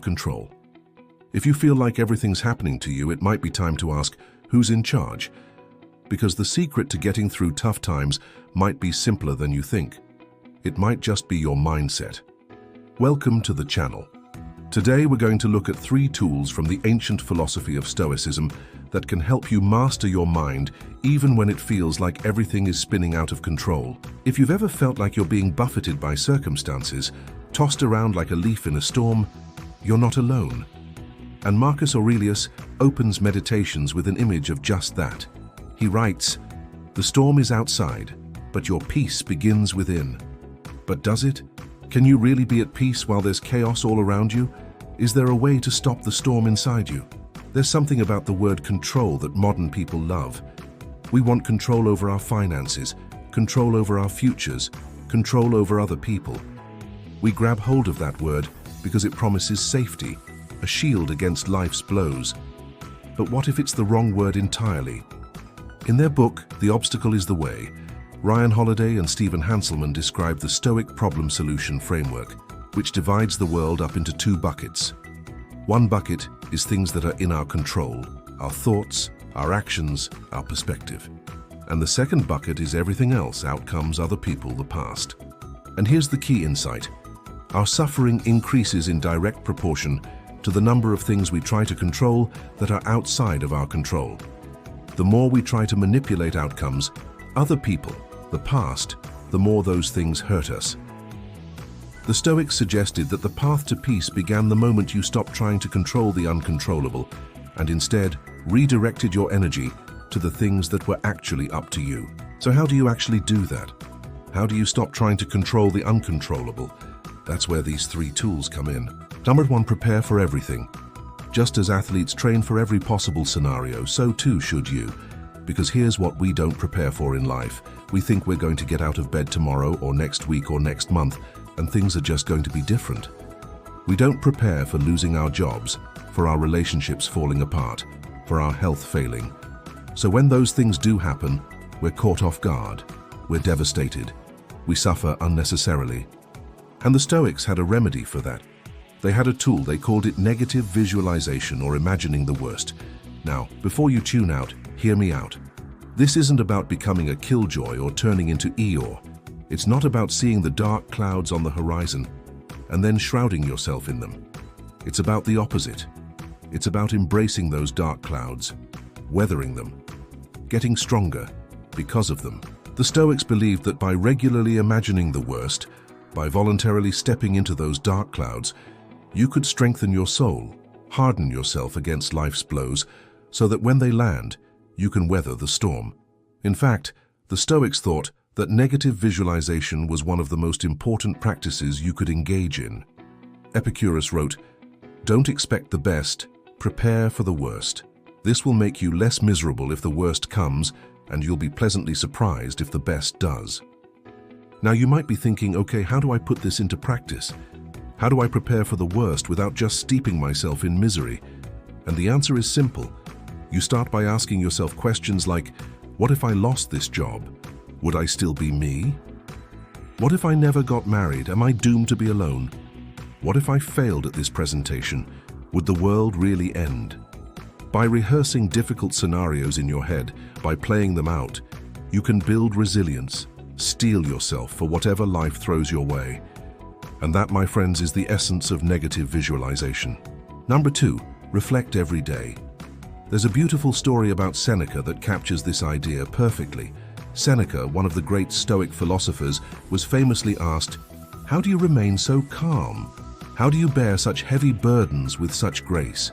control. If you feel like everything's happening to you, it might be time to ask, who's in charge? Because the secret to getting through tough times might be simpler than you think. It might just be your mindset. Welcome to the channel. Today we're going to look at 3 tools from the ancient philosophy of Stoicism that can help you master your mind even when it feels like everything is spinning out of control. If you've ever felt like you're being buffeted by circumstances, tossed around like a leaf in a storm, you're not alone. And Marcus Aurelius opens Meditations with an image of just that. He writes, "The storm is outside, but your peace begins within." But does it? Can you really be at peace while there's chaos all around you? Is there a way to stop the storm inside you? There's something about the word control that modern people love. We want control over our finances, control over our futures, control over other people. We grab hold of that word because it promises safety, a shield against life's blows. But what if it's the wrong word entirely? In their book, The Obstacle is the Way, Ryan Holiday and Stephen Hanselman describe the Stoic problem solution framework, which divides the world up into 2 buckets. One bucket is things that are in our control, our thoughts, our actions, our perspective. And the second bucket is everything else, outcomes, other people, the past. And here's the key insight. Our suffering increases in direct proportion to the number of things we try to control that are outside of our control. The more we try to manipulate outcomes, other people, the past, the more those things hurt us. The Stoics suggested that the path to peace began the moment you stopped trying to control the uncontrollable and instead redirected your energy to the things that were actually up to you. So how do you actually do that? How do you stop trying to control the uncontrollable? That's where these 3 tools come in. Number 1, prepare for everything. Just as athletes train for every possible scenario, so too should you. Because here's what we don't prepare for in life. We think we're going to get out of bed tomorrow or next week or next month, and things are just going to be different. We don't prepare for losing our jobs, for our relationships falling apart, for our health failing. So when those things do happen, we're caught off guard. We're devastated. We suffer unnecessarily. And the Stoics had a remedy for that. They had a tool, they called it negative visualization or imagining the worst. Now, before you tune out, hear me out. This isn't about becoming a killjoy or turning into Eeyore. It's not about seeing the dark clouds on the horizon and then shrouding yourself in them. It's about the opposite. It's about embracing those dark clouds, weathering them, getting stronger because of them. The Stoics believed that by regularly imagining the worst, by voluntarily stepping into those dark clouds, you could strengthen your soul, harden yourself against life's blows, so that when they land, you can weather the storm. In fact, the Stoics thought that negative visualization was one of the most important practices you could engage in. Epicurus wrote, "Don't expect the best, prepare for the worst. This will make you less miserable if the worst comes, and you'll be pleasantly surprised if the best does." Now you might be thinking, okay, how do I put this into practice? How do I prepare for the worst without just steeping myself in misery? And the answer is simple. You start by asking yourself questions like, what if I lost this job? Would I still be me? What if I never got married? Am I doomed to be alone? What if I failed at this presentation? Would the world really end? By rehearsing difficult scenarios in your head, by playing them out, you can build resilience, steel yourself for whatever life throws your way. And that, my friends, is the essence of negative visualization. Number 2, reflect every day. There's a beautiful story about Seneca that captures this idea perfectly. Seneca, one of the great Stoic philosophers, was famously asked, "How do you remain so calm? How do you bear such heavy burdens with such grace?"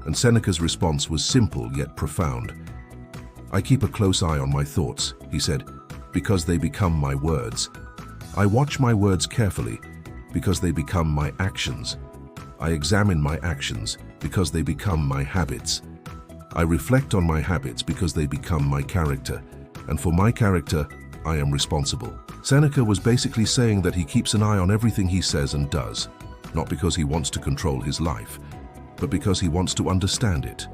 And Seneca's response was simple yet profound. "I keep a close eye on my thoughts," he said, "because they become my words. I watch my words carefully, because they become my actions. I examine my actions, because they become my habits. I reflect on my habits because they become my character, and for my character, I am responsible." Seneca was basically saying that he keeps an eye on everything he says and does, not because he wants to control his life, but because he wants to understand it.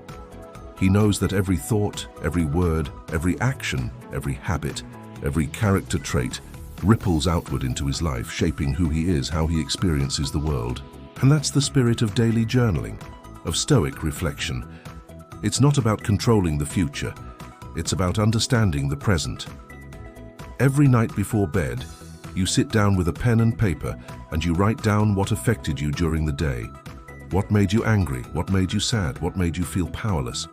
He knows that every thought, every word, every action, every habit, every character trait ripples outward into his life, shaping who he is, how he experiences the world. And that's the spirit of daily journaling, of Stoic reflection. It's not about controlling the future, it's about understanding the present. Every night before bed, you sit down with a pen and paper and you write down what affected you during the day. What made you angry? What made you sad? What made you feel powerless?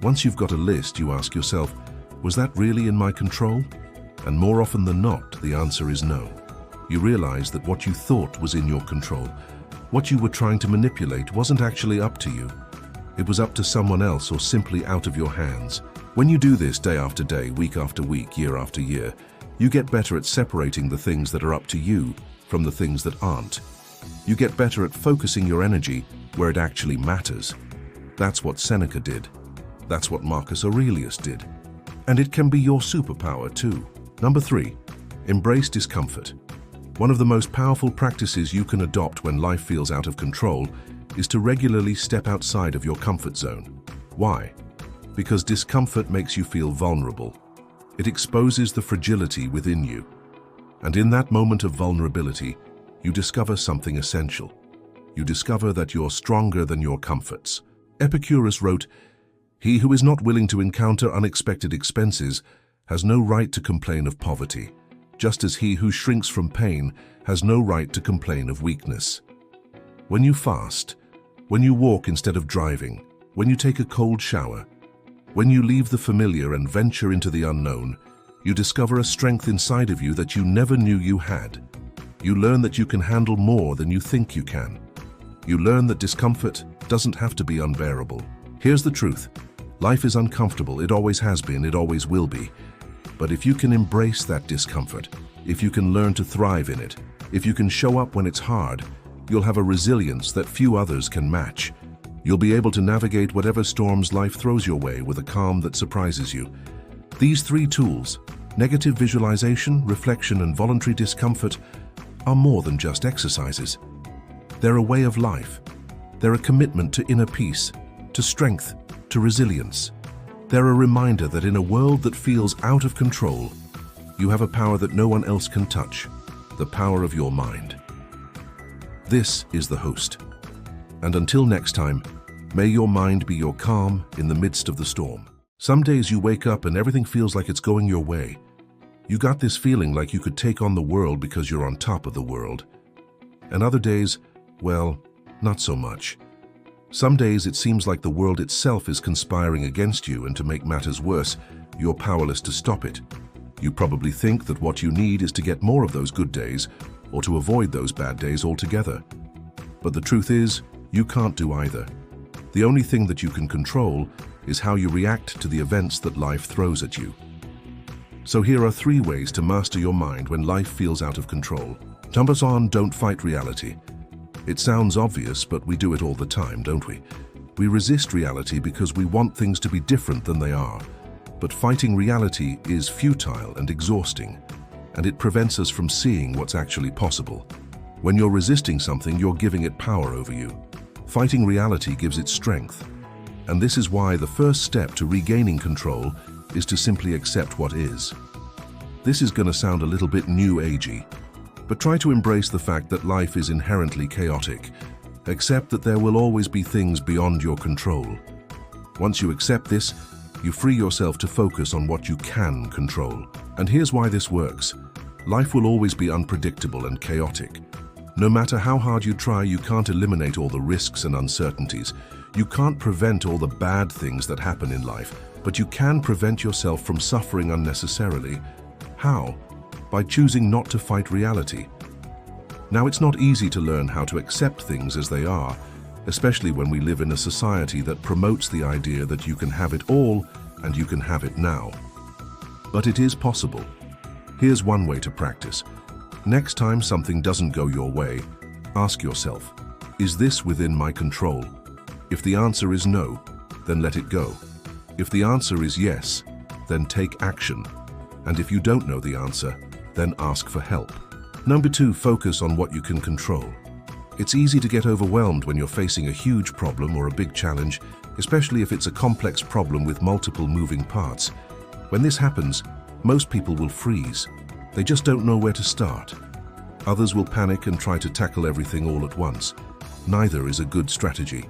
Once you've got a list, you ask yourself, was that really in my control? And more often than not, the answer is no. You realize that what you thought was in your control, what you were trying to manipulate, wasn't actually up to you. It was up to someone else or simply out of your hands. When you do this day after day, week after week, year after year, you get better at separating the things that are up to you from the things that aren't. You get better at focusing your energy where it actually matters. That's what Seneca did. That's what Marcus Aurelius did. And it can be your superpower too. Number 3, embrace discomfort. One of the most powerful practices you can adopt when life feels out of control is to regularly step outside of your comfort zone. Why? Because discomfort makes you feel vulnerable. It exposes the fragility within you. And in that moment of vulnerability, you discover something essential. You discover that you're stronger than your comforts. Epicurus wrote, "He who is not willing to encounter unexpected expenses has no right to complain of poverty, just as he who shrinks from pain has no right to complain of weakness." When you fast, when you walk instead of driving, when you take a cold shower, when you leave the familiar and venture into the unknown, you discover a strength inside of you that you never knew you had. You learn that you can handle more than you think you can. You learn that discomfort doesn't have to be unbearable. Here's the truth. Life is uncomfortable. It always has been. It always will be. But if you can embrace that discomfort, if you can learn to thrive in it, if you can show up when it's hard, you'll have a resilience that few others can match. You'll be able to navigate whatever storms life throws your way with a calm that surprises you. These 3 tools, negative visualization, reflection, and voluntary discomfort, are more than just exercises. They're a way of life. They're a commitment to inner peace, to strength, to resilience. They're a reminder that in a world that feels out of control, you have a power that no one else can touch, the power of your mind. This is the host. And until next time, may your mind be your calm in the midst of the storm. Some days you wake up and everything feels like it's going your way. You got this feeling like you could take on the world because you're on top of the world. And other days, well, not so much. Some days it seems like the world itself is conspiring against you, and to make matters worse, you're powerless to stop it. You probably think that what you need is to get more of those good days or to avoid those bad days altogether. But the truth is, you can't do either. The only thing that you can control is how you react to the events that life throws at you. So here are 3 ways to master your mind when life feels out of control. Number 1, don't fight reality. It sounds obvious, but we do it all the time, don't we? We resist reality because we want things to be different than they are. But fighting reality is futile and exhausting, and it prevents us from seeing what's actually possible. When you're resisting something, you're giving it power over you. Fighting reality gives it strength. And this is why the first step to regaining control is to simply accept what is. This is going to sound a little bit new agey, but try to embrace the fact that life is inherently chaotic. Accept that there will always be things beyond your control. Once you accept this, you free yourself to focus on what you can control. And here's why this works. Life will always be unpredictable and chaotic. No matter how hard you try, you can't eliminate all the risks and uncertainties. You can't prevent all the bad things that happen in life, but you can prevent yourself from suffering unnecessarily. How? By choosing not to fight reality. Now, it's not easy to learn how to accept things as they are, especially when we live in a society that promotes the idea that you can have it all and you can have it now. But it is possible. Here's one way to practice. Next time something doesn't go your way, ask yourself, is this within my control? If the answer is no, then let it go. If the answer is yes, then take action. And if you don't know the answer, then ask for help. Number 2, focus on what you can control. It's easy to get overwhelmed when you're facing a huge problem or a big challenge, especially if it's a complex problem with multiple moving parts. When this happens, most people will freeze. They just don't know where to start. Others will panic and try to tackle everything all at once. Neither is a good strategy.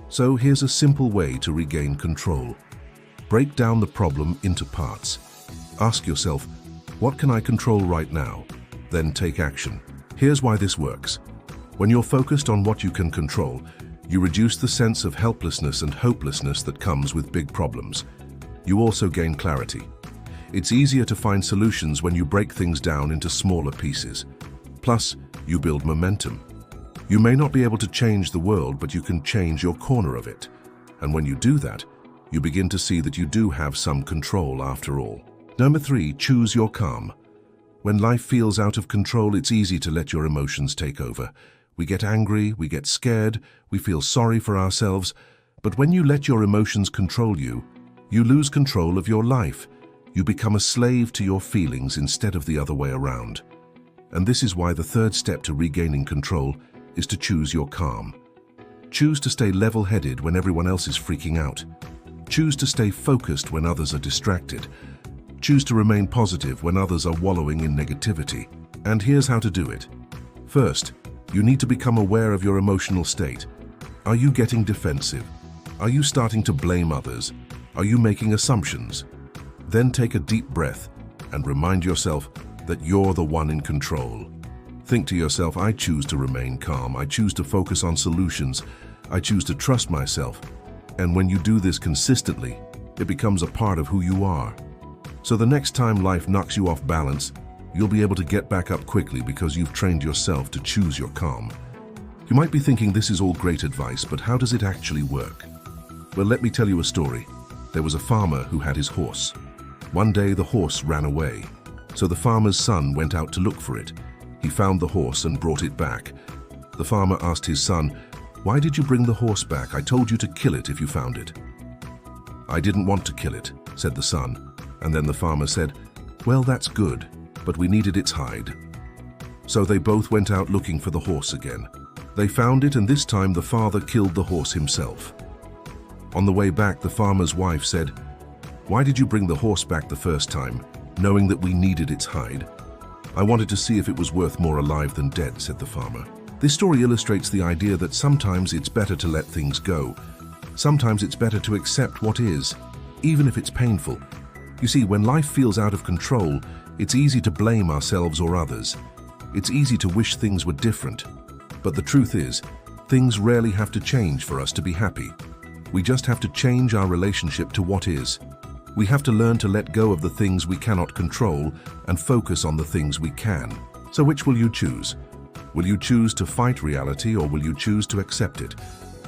So here's a simple way to regain control. Break down the problem into parts. Ask yourself, what can I control right now? Then take action. Here's why this works. When you're focused on what you can control, you reduce the sense of helplessness and hopelessness that comes with big problems. You also gain clarity. It's easier to find solutions when you break things down into smaller pieces. Plus, you build momentum. You may not be able to change the world, but you can change your corner of it. And when you do that, you begin to see that you do have some control after all. Number 3, choose your calm. When life feels out of control, it's easy to let your emotions take over. We get angry, we get scared, we feel sorry for ourselves. But when you let your emotions control you, you lose control of your life. You become a slave to your feelings instead of the other way around. And this is why the third step to regaining control is to choose your calm. Choose to stay level-headed when everyone else is freaking out. Choose to stay focused when others are distracted. Choose to remain positive when others are wallowing in negativity. And here's how to do it. First, you need to become aware of your emotional state. Are you getting defensive? Are you starting to blame others? Are you making assumptions? Then take a deep breath and remind yourself that you're the one in control. Think to yourself, I choose to remain calm. I choose to focus on solutions. I choose to trust myself. And when you do this consistently, it becomes a part of who you are. So the next time life knocks you off balance, you'll be able to get back up quickly because you've trained yourself to choose your calm. You might be thinking this is all great advice, but how does it actually work? Well, let me tell you a story. There was a farmer who had his horse. One day the horse ran away, so the farmer's son went out to look for it. He found the horse and brought it back. The farmer asked his son, "Why did you bring the horse back? I told you to kill it if you found it." "I didn't want to kill it," said the son. And then the farmer said, "Well, that's good, but we needed its hide." So they both went out looking for the horse again. They found it, and this time the father killed the horse himself. On the way back, the farmer's wife said, "Why did you bring the horse back the first time, knowing that we needed its hide?" "I wanted to see if it was worth more alive than dead," said the farmer. This story illustrates the idea that sometimes it's better to let things go. Sometimes it's better to accept what is, even if it's painful. You see, when life feels out of control, it's easy to blame ourselves or others. It's easy to wish things were different. But the truth is, things rarely have to change for us to be happy. We just have to change our relationship to what is. We have to learn to let go of the things we cannot control and focus on the things we can. So which will you choose? Will you choose to fight reality, or will you choose to accept it?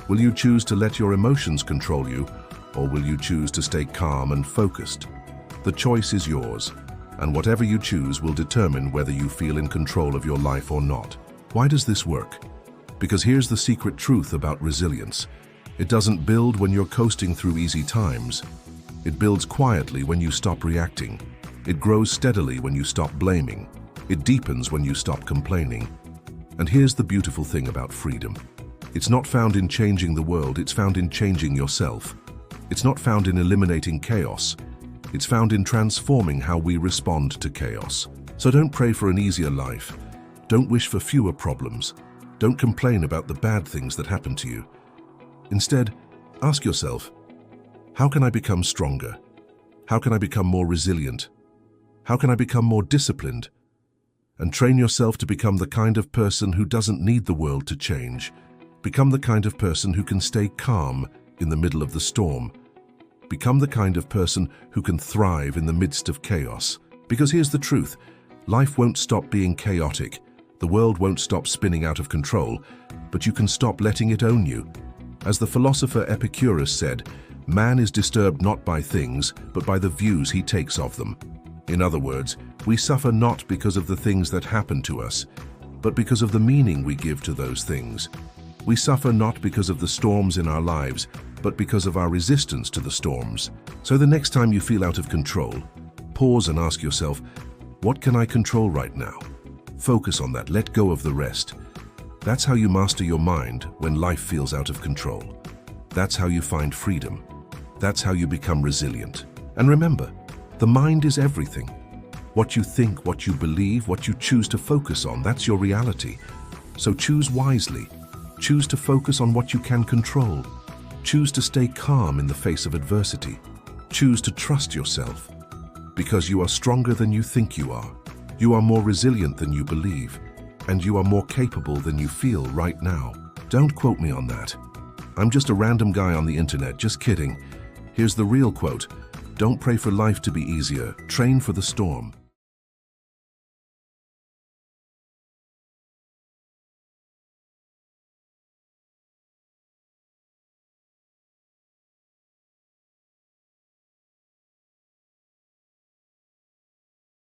Will you choose to let your emotions control you, or will you choose to stay calm and focused? The choice is yours, and whatever you choose will determine whether you feel in control of your life or not. Why does this work? Because here's the secret truth about resilience. It doesn't build when you're coasting through easy times. It builds quietly when you stop reacting. It grows steadily when you stop blaming. It deepens when you stop complaining. And here's the beautiful thing about freedom. It's not found in changing the world, it's found in changing yourself. It's not found in eliminating chaos. It's found in transforming how we respond to chaos. So don't pray for an easier life. Don't wish for fewer problems. Don't complain about the bad things that happen to you. Instead, ask yourself, how can I become stronger? How can I become more resilient? How can I become more disciplined? And train yourself to become the kind of person who doesn't need the world to change. Become the kind of person who can stay calm in the middle of the storm. Become the kind of person who can thrive in the midst of chaos. Because here's the truth, life won't stop being chaotic. The world won't stop spinning out of control, but you can stop letting it own you. As the philosopher Epicurus said, man is disturbed not by things, but by the views he takes of them. In other words, we suffer not because of the things that happen to us, but because of the meaning we give to those things. We suffer not because of the storms in our lives, but because of our resistance to the storms. So the next time you feel out of control, pause and ask yourself, what can I control right now? Focus on that, let go of the rest. That's how you master your mind when life feels out of control. That's how you find freedom. That's how you become resilient. And remember, the mind is everything. What you think, what you believe, what you choose to focus on, that's your reality. So choose wisely. Choose to focus on what you can control. Choose to stay calm in the face of adversity. Choose to trust yourself. Because you are stronger than you think you are. You are more resilient than you believe. And you are more capable than you feel right now. Don't quote me on that. I'm just a random guy on the internet, just kidding. Here's the real quote. Don't pray for life to be easier. Train for the storm.